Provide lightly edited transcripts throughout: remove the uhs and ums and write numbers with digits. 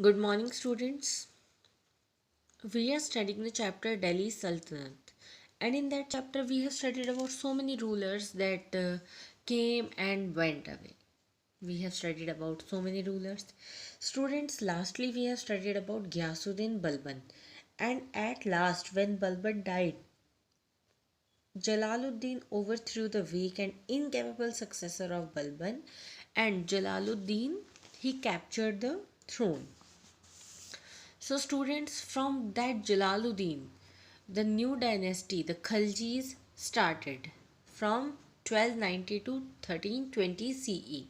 Good morning, students. We are studying the chapter Delhi Sultanate, and in that chapter, we have studied about so many rulers that came and went away. We have studied about so many rulers. Students, lastly, we have studied about Ghyasuddin Balban, and at last, when Balban died, Jalaluddin overthrew the weak and incapable successor of Balban, and Jalaluddin he captured the throne. So, students, from that Jalaluddin, the new dynasty, the Khaljis, started from 1290 to 1320 CE.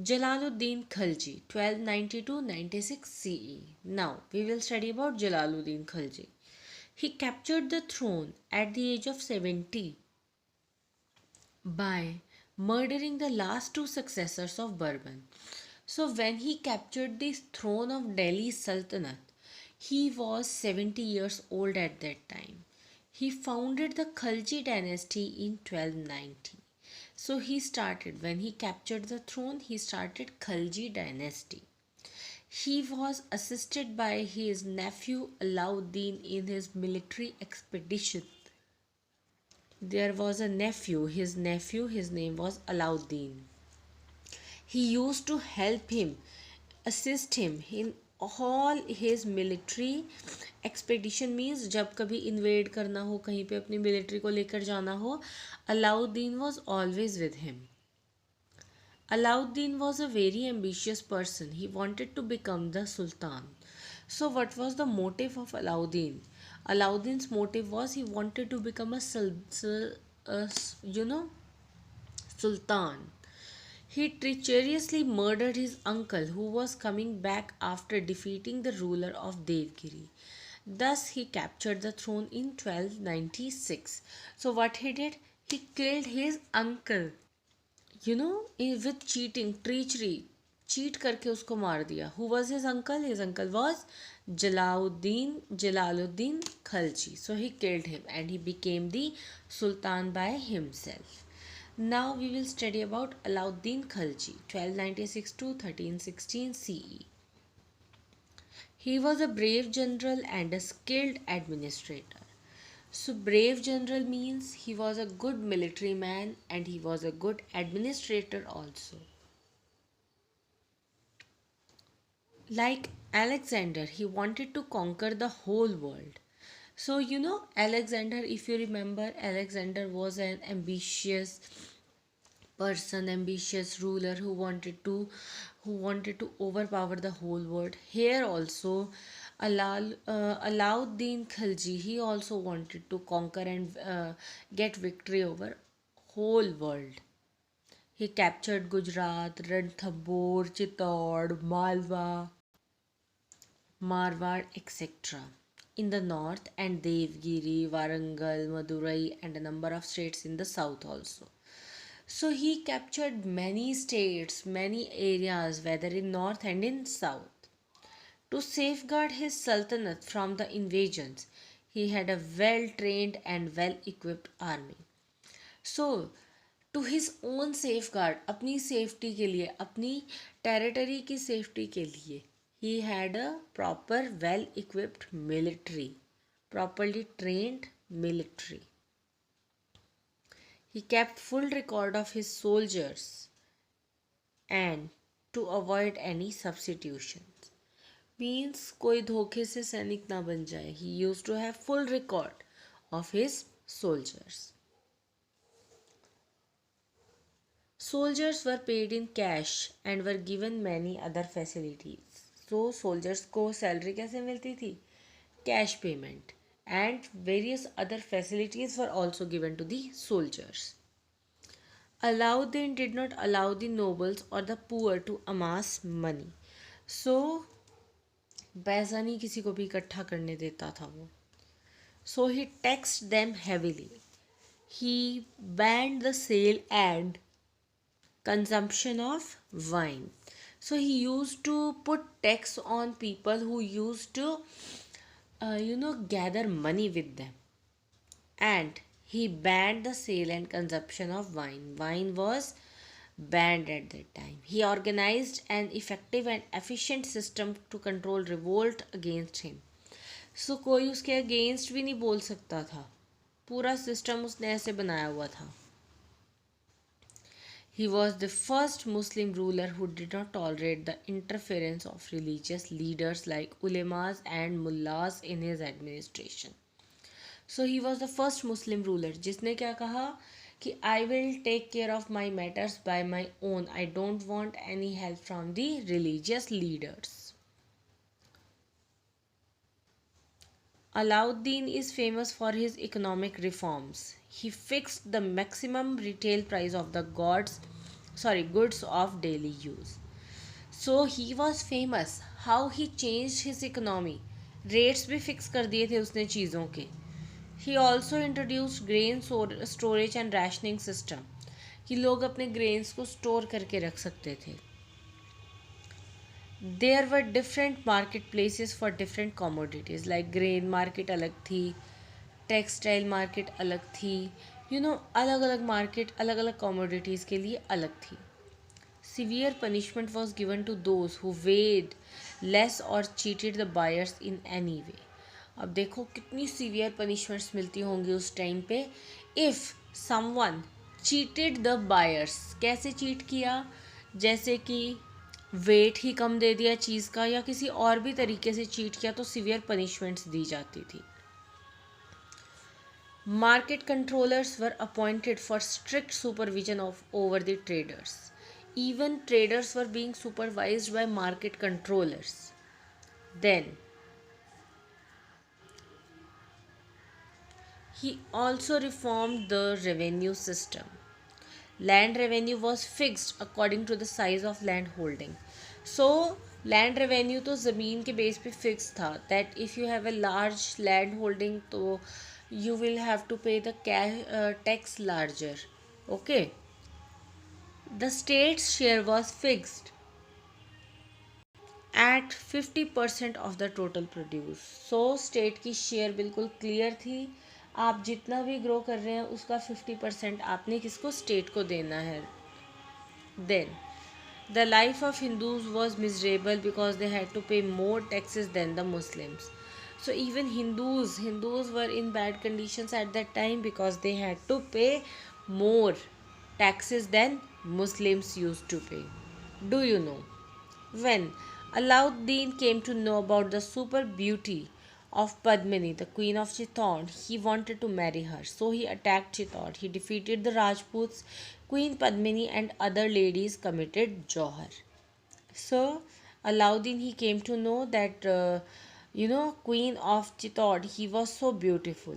Jalaluddin Khalji, 1290 to 96 CE. Now, we will study about Jalaluddin Khalji. He captured the throne at the age of 70 by murdering the last two successors of Bourbon. So, when he captured the throne of Delhi Sultanate, he was 70 years old at that time. He founded the Khalji dynasty in 1290. So, when he captured the throne, he started Khalji dynasty. He was assisted by his nephew Alauddin in his military expedition. There was a nephew, his name was Alauddin. He used to help him, assist him in all his military expedition. Means जब कभी invade करना हो कहीं पे अपनी military को लेकर जाना हो, Alauddin was always with him. Alauddin was a very ambitious person. He wanted to become the Sultan. So, what was the motive of Alauddin? Alauddin's motive was he wanted to become Sultan. He treacherously murdered his uncle who was coming back after defeating the ruler of Devgiri. Thus, he captured the throne in 1296. So, what he did? He killed his uncle. With cheating, treachery, cheat करके उसको मार दिया. Who was his uncle? His uncle was Jalaluddin Khalji. So he killed him and he became the Sultan by himself. Now we will study about Alauddin Khalji, 1296 to 1316 CE. He was a brave general and a skilled administrator. So, brave general means he was a good military man and he was a good administrator also. Like Alexander, he wanted to conquer the whole world. So, Alexander, if you remember, Alexander was an ambitious person, ambitious ruler who wanted to overpower the whole world. Here also, Alauddin Khilji, he also wanted to conquer and get victory over whole world. He captured Gujarat, Ranthambore, Chittor, Malwa, Marwar, etc. in the north, and Devgiri, Warangal, Madurai, and a number of states in the south also. So he captured many states, many areas, whether in north and in south. To safeguard his sultanate from the invasions, he had a well trained and well equipped army. So, to his own safeguard, अपनी safety के लिए, अपनी territory की safety के लिए, he had a proper well equipped military, properly trained military. He kept full record of his soldiers and to avoid any substitutions. Means कोई धोखे से सैनिक ना बन जाए. He used to have full record of his soldiers. Soldiers were paid in cash and were given many other facilities. So soldiers को salary कैसे मिलती थी? Cash payment, and various other facilities were also given to the soldiers. Alauddin did not allow the nobles or the poor to amass money. So पैसा नहीं किसी को भी इकट्ठा करने देता था वो. So he taxed them heavily. He banned the sale and consumption of wine. So he used to put tax on people who used to, gather money with them. And he banned the sale and consumption of wine. Wine was banned at that time. He organized an effective and efficient system to control revolt against him. So कोई उसके against भी नहीं बोल सकता था, पूरा system उसने ऐसे बनाया हुआ था. He was the first Muslim ruler who did not tolerate the interference of religious leaders like ulemas and mullahs in his administration. So he was the first Muslim ruler जिसने क्या कहा कि I will take care of my matters by my own. I don't want any help from the religious leaders. Alauddin is famous for his economic reforms. He fixed the maximum retail price of the goods of daily use. So he was famous. How he changed his economy. Rates भी fix कर दिए थे उसने चीज़ों के. He also introduced grain storage and rationing system कि लोग अपने grains को store करके रख सकते थे. There were different marketplaces for different commodities, like grain market अलग थी, textile market अलग थी, अलग अलग market अलग अलग commodities के लिए अलग थी. Severe punishment was given to those who weighed less or cheated the buyers in any way. अब देखो कितनी severe punishments मिलती होंगी उस टाइम पे. If someone cheated the buyers, कैसे cheat किया? जैसे कि वेट ही कम दे दिया चीज़ का या किसी और भी तरीके से चीट किया तो सीवियर पनिशमेंट्स दी जाती थी. Market controllers were appointed for strict supervision of over the traders. Even traders were being supervised by market controllers. Then he also reformed the revenue system. Land revenue was fixed according to the size of land holding. So land revenue तो ज़मीन के base पे fix था that if you have a large land holding तो you will have to pay the tax larger. Okay. The state's share was fixed at 50% of the total produce. So state की share बिल्कुल clear थी. आप जितना भी grow कर रहे हैं उसका 50% आपने किसको स्टेट को देना है. Then the life of Hindus was miserable because they had to pay more taxes than the Muslims. So even Hindus were in bad conditions at that time because they had to pay more taxes than Muslims used to pay. Do you know? When Alauddin came to know about the super beauty of Padmini, the queen of Chittor, he wanted to marry her. So he attacked Chittor. He defeated the Rajputs. Queen Padmini and other ladies committed Johar. So Alauddin, he came to know that queen of Chittor, he was so beautiful.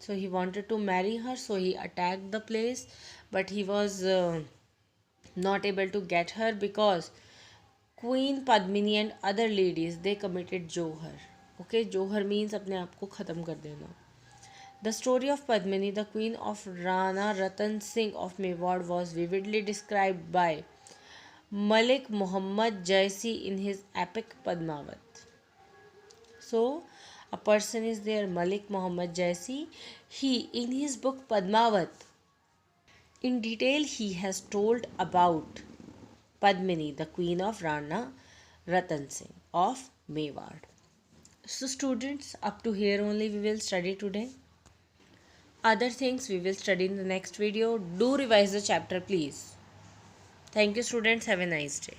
So he wanted to marry her. So he attacked the place, but he was not able to get her because Queen Padmini and other ladies, they committed Johar. Okay, Johar means अपने आप को ख़त्म कर देना. The story of Padmini, the queen of Rana Ratan Singh of Mewar, was vividly described by Malik Muhammad Jaisi in his epic Padmavat. So, a person is there, Malik Muhammad Jaisi. He, in his book Padmavat, in detail he has told about Padmini, the queen of Rana Ratan Singh of Mewar. So students, up to here only we will study today. Other things we will study in the next video. Do revise the chapter please. Thank you students. Have a nice day.